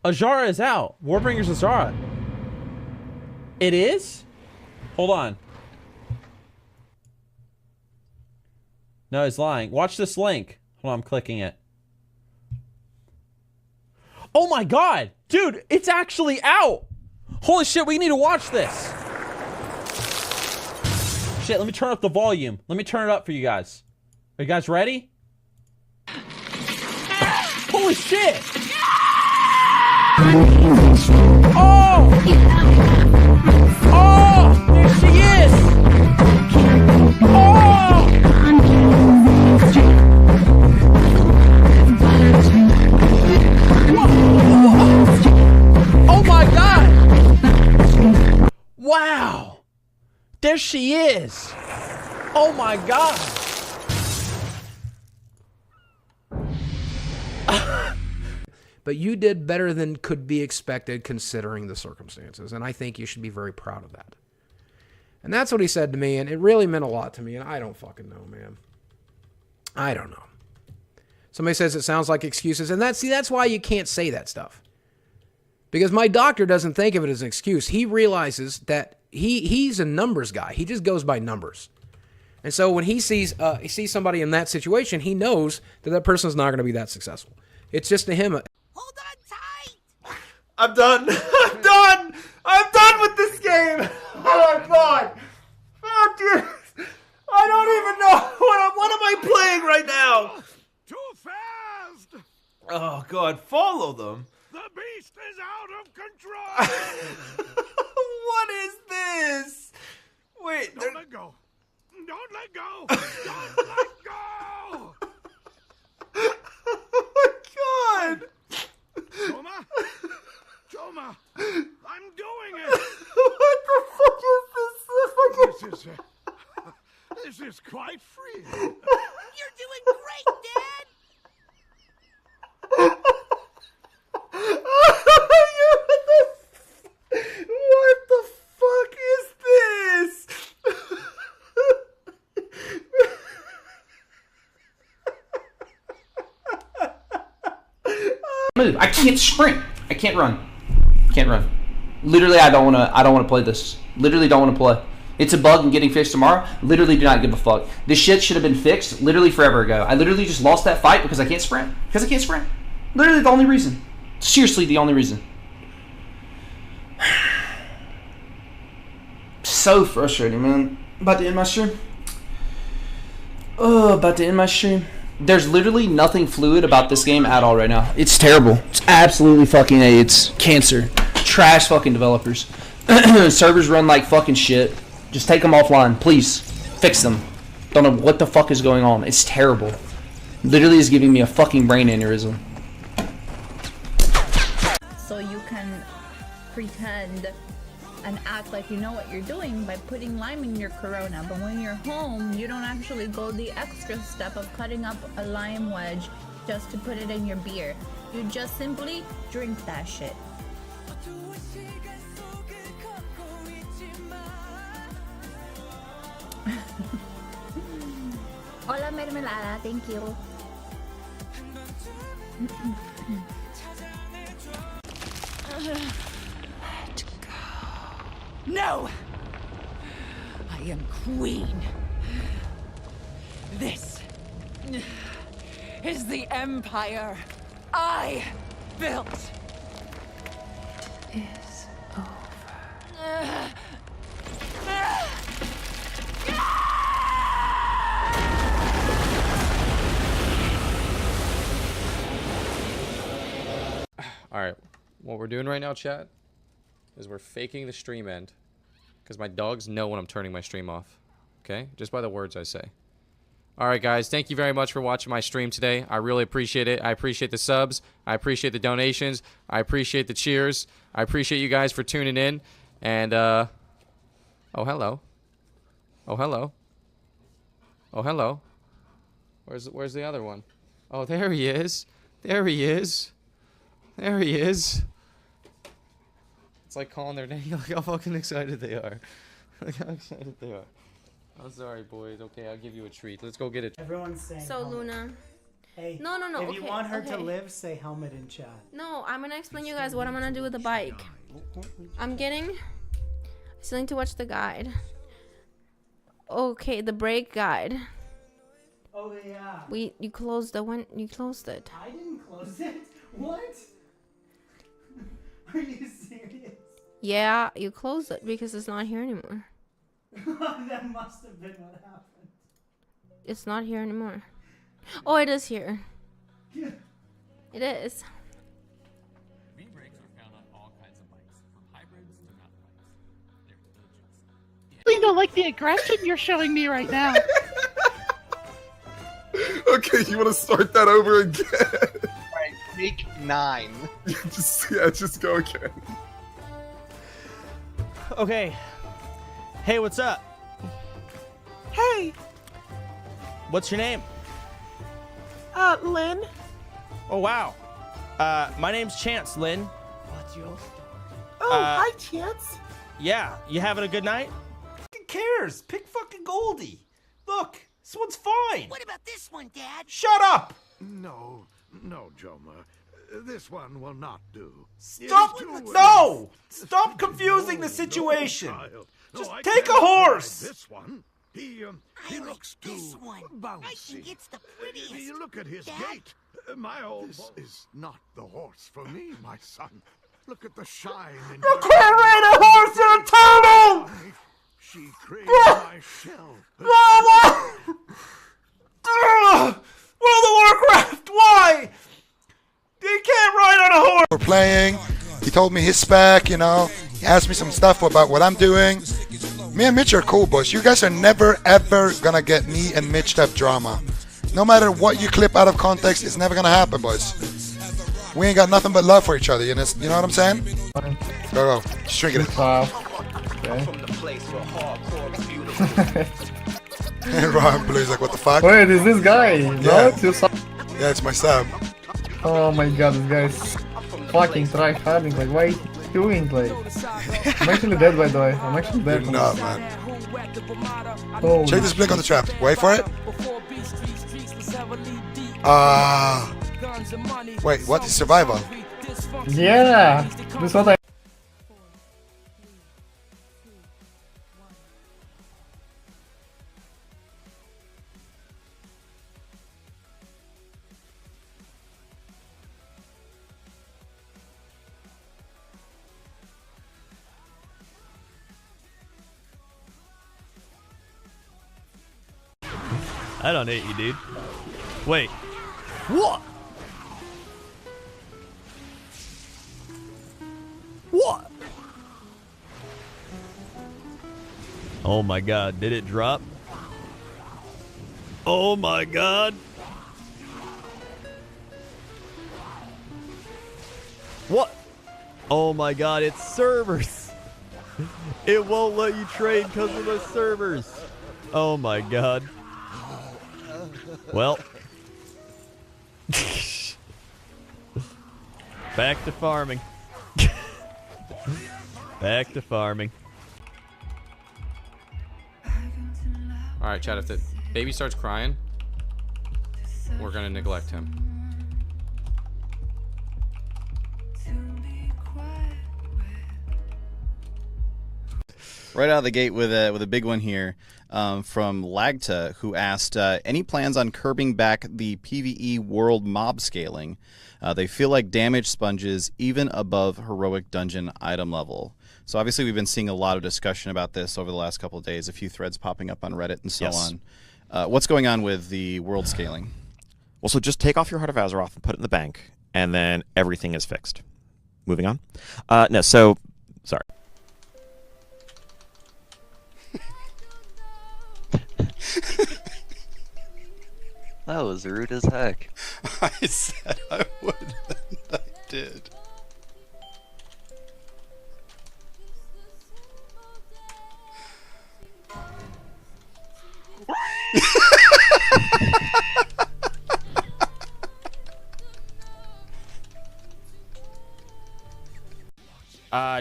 Azshara is out. Warbingers Azshara. It is? Hold on. No, he's lying. Watch this link. Hold on, I'm clicking it. Oh my god! Dude, it's actually out! Holy shit, we need to watch this! Shit, let me turn up the volume. Let me turn it up for you guys. Are you guys ready? Holy shit! Oh! Oh! There she is! Oh! Oh my god! Wow! There she is! Oh my god! But you did better than could be expected considering the circumstances, and I think you should be very proud of that. And that's what he said to me, and it really meant a lot to me, and I don't fucking know, man. I don't know. Somebody says it sounds like excuses, and that's why you can't say that stuff. Because my doctor doesn't think of it as an excuse. He realizes that he's a numbers guy. He just goes by numbers. And so when he sees somebody in that situation, he knows that that person's not going to be that successful. It's just to him. Hold on tight! I'm done. I'm done. I'm done with this game. Oh my god. Oh dear. I don't even know what am I playing right now. Too fast! Oh god, follow them. The beast is out of control! What is this? Wait, Don't let go. Don't let go. Don't let go. oh my god. Choma? Choma! I'm doing it! What the fuck is this? This is quite free. You're doing great, Dad! What the fuck is this? Move. I can't sprint. I can't run. Can't run. Literally, I don't wanna play this. Literally don't wanna play. It's a bug and getting fixed tomorrow. Literally do not give a fuck. This shit should have been fixed literally forever ago. I literally just lost that fight because I can't sprint. Because I can't sprint. Literally the only reason. Seriously the only reason. So frustrating, man. About to end my stream. Oh, about to end my stream. There's literally nothing fluid about this game at all right now. It's terrible. It's absolutely fucking it's cancer. Trash fucking developers. Servers run like fucking shit. Just take them offline, please. Fix them. Don't know what the fuck is going on. It's terrible. Literally is giving me a fucking brain aneurysm. So you can pretend and act like you know what you're doing by putting lime in your Corona, but when you're home, you don't actually go the extra step of cutting up a lime wedge just to put it in your beer. You just simply drink that shit. Hola mermelada, thank you. No! I am queen. This is the empire I built. It is over. Alright, what we're doing right now, chat, is we're faking the stream end. Because my dogs know when I'm turning my stream off. Okay? Just by the words I say. Alright guys, thank you very much for watching my stream today. I really appreciate it. I appreciate the subs. I appreciate the donations. I appreciate the cheers. I appreciate you guys for tuning in. And, oh, hello. Oh, hello. Oh, hello. Where's the other one? Oh, there he is. There he is. There he is. It's like calling their name. Look how fucking excited they are. Look how excited they are. I'm sorry, boys. Okay, I'll give you a treat. Let's go get it. Everyone's saying. So, Luna, Hey, No. If you okay, want her okay. to live, say helmet in chat. No, I'm gonna explain you guys what I'm gonna do with the bike. I'm getting. I still need to watch the guide. Okay, the brake guide. Oh yeah. You closed the one. You closed it. I didn't close it. What? Are you serious? Yeah, you closed it because it's not here anymore. That must have been what happened. It's not here anymore. Oh, it is here. It is. V-brakes are found on all kinds of bikes, from hybrids to mountain bikes. They're legit. You don't like the aggression you're showing me right now. Okay, you want to start that over again? Alright, take 9. just go again. Okay. Hey, what's up? Hey, What's your name? Lynn. Oh, wow. My name's Chance, Lynn. What's your story? Oh, hi, Chance. Yeah, you having a good night? Who cares? Pick fucking Goldie. Look, this one's fine. What about this one, Dad? Shut up! No, Joma. This one will not do. Stop! No! Stop confusing the situation. Just take a horse. This one. He looks too bouncy. I think it's the prettiest. You look at his gait. My old. This is not the horse for me, my son. Look at the shine in You can't ride a horse in a turtle! She craved my shell. World of Warcraft, why? You can't ride on a horse! We're playing. He told me his spec, you know. He asked me some stuff about what I'm doing. Me and Mitch are cool, boys. You guys are never, ever gonna get me and Mitch to have drama. No matter what you clip out of context, it's never gonna happen, boys. We ain't got nothing but love for each other, you know what I'm saying? Go. Just drink it. Ron Blue's like, what the fuck? Wait, is this guy? Yeah. Yeah, it's my sub. Oh my god, this guy's fucking try-harding. Like, why is he doing? Like, I'm actually dead, by the way. I'm actually dead. You're not, man. Oh. Check this blink on the trap. Wait for it. Wait, what is survival? Yeah, this is what I. I don't hate you, dude. Wait. What? What? Oh my god, did it drop? Oh my god. What? Oh my god, it's servers. It won't let you trade because of the servers. Oh my god. Well. Back to farming. Back to farming. Alright, Chad, if the baby starts crying, we're gonna neglect him. Right out of the gate with a big one here from Lagta, who asked, any plans on curbing back the PvE world mob scaling? They feel like damage sponges even above heroic dungeon item level. So obviously we've been seeing a lot of discussion about this over the last couple of days, a few threads popping up on Reddit and so on. What's going on with the world scaling? Well, so just take off your Heart of Azeroth and put it in the bank, and then everything is fixed. Moving on. No, so, sorry. That was rude as heck. I said I would, and I did.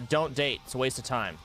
Don't date. It's a waste of time.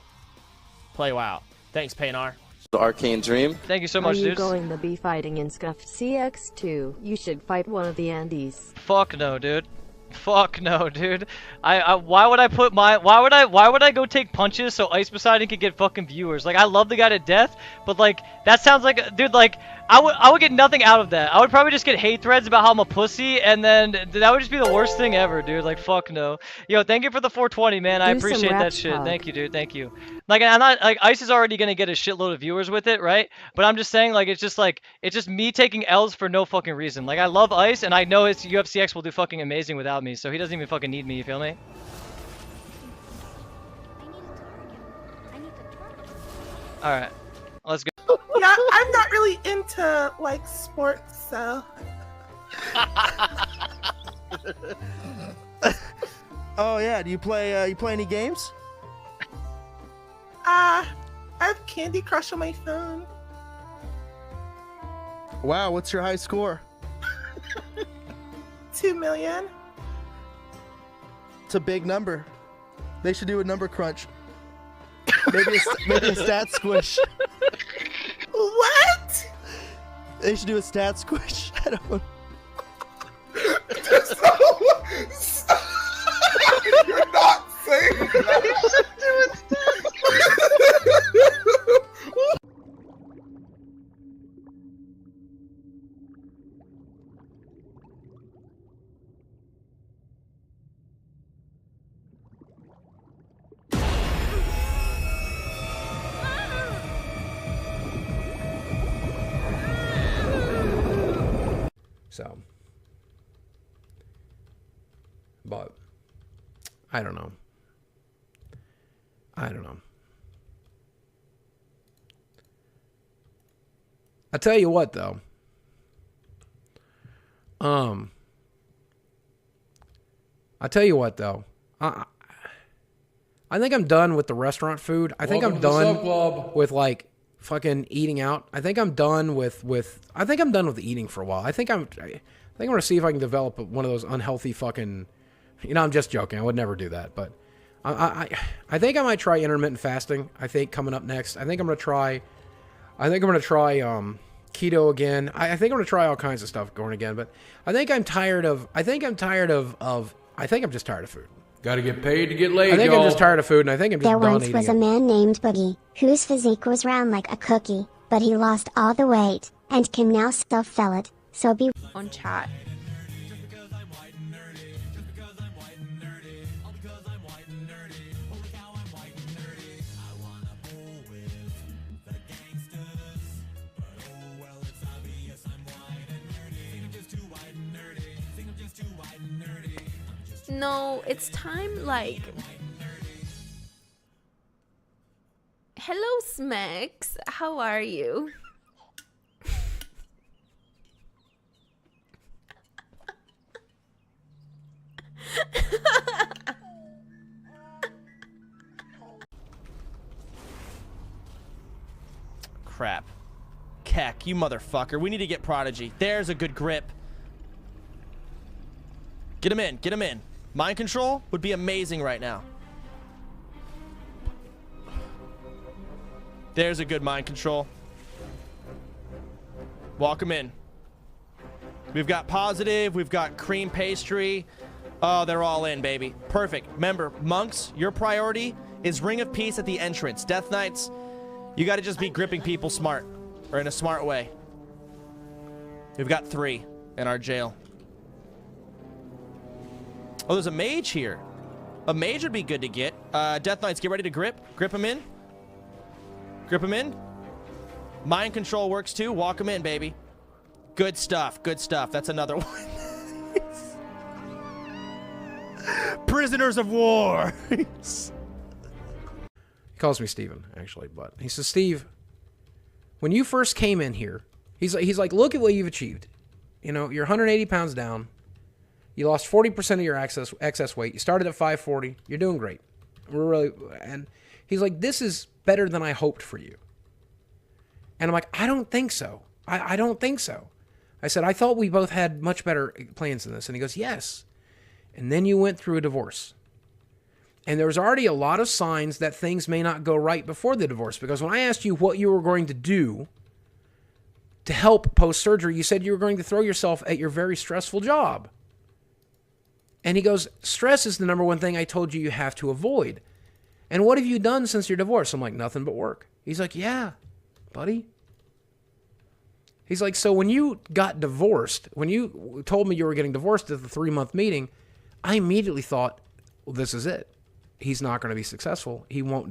Play WoW. Thanks, Paynar. The Arcane Dream. Thank you so much, Are you dudes. going to be fighting in Scuffed CX2? You should fight one of the Andes. Fuck no, dude. Fuck no, dude. Why would I put my why would I go take punches so Ice Poseidon could get fucking viewers? Like, I love the guy to death, but like that sounds like, dude, like I would get nothing out of that. I would probably just get hate threads about how I'm a pussy, and then that would just be the worst thing ever, dude. Like, fuck no. Yo, thank you for the 420, man. I Do some appreciate that rap shit. talk. Thank you, dude. Thank you. Like, I'm not like Ice is already gonna get a shitload of viewers with it, right? But I'm just saying, like, it's just me taking L's for no fucking reason. Like, I love Ice, and I know his UFCX will do fucking amazing without me, so he doesn't even fucking need me. You feel me? All right, let's go. Yeah, I'm not really into like sports, so. Oh yeah, do you play any games? I have Candy Crush on my phone. Wow, what's your high score? 2 million. It's a big number. They should do a number crunch. Maybe a stat squish. What? They should do a stat squish. I don't. You're not saying that. They should do a stat So, but I don't know. I tell you what, though. I think I'm done with the restaurant food. I think I'm done with like fucking eating out. I think I'm done with eating for a while. I think I'm gonna see if I can develop one of those unhealthy fucking. I'm just joking. I would never do that, but I think I might try intermittent fasting. I think coming up next. I think I'm gonna try keto again. I think I'm gonna try all kinds of stuff going again. But I think I'm just tired of food. Gotta get paid to get laid, I think y'all. I'm just tired of food, and I think I'm just There done once eating was it. a man named Boogie, whose physique was round like a cookie, but he lost all the weight, and can now self-sell it, so be on chat. No, it's time, like... Hello, Smex. How are you? Crap. Keck, you motherfucker. We need to get Prodigy. There's a good grip. Get him in. Get him in. Mind control would be amazing right now. There's a good mind control. Walk him in. We've got positive. We've got cream pastry. Oh, they're all in, baby. Perfect. Remember, monks, your priority is Ring of Peace at the entrance. Death Knights, you got to just be gripping people smart, or in a smart way. We've got 3 in our jail. Oh, there's a mage here. A mage would be good to get. Death Knights, get ready to grip. Grip him in. Grip him in. Mind control works too. Walk him in, baby. Good stuff. Good stuff. That's another one. Prisoners of war. He calls me Steven, actually, but he says, Steve, when you first came in here, he's like, look at what you've achieved. You're 180 pounds down. You lost 40% of your excess weight. You started at 540. You're doing great. And he's like, this is better than I hoped for you. And I'm like, I don't think so. I don't think so. I said, I thought we both had much better plans than this. And he goes, yes. And then you went through a divorce. And there was already a lot of signs that things may not go right before the divorce. Because when I asked you what you were going to do to help post-surgery, you said you were going to throw yourself at your very stressful job. And he goes, stress is the number one thing I told you have to avoid. And what have you done since your divorce? I'm like, nothing but work. He's like, yeah, buddy. He's like, so when you got divorced, when you told me you were getting divorced at the 3-month meeting, I immediately thought, well, this is it. He's not going to be successful. He won't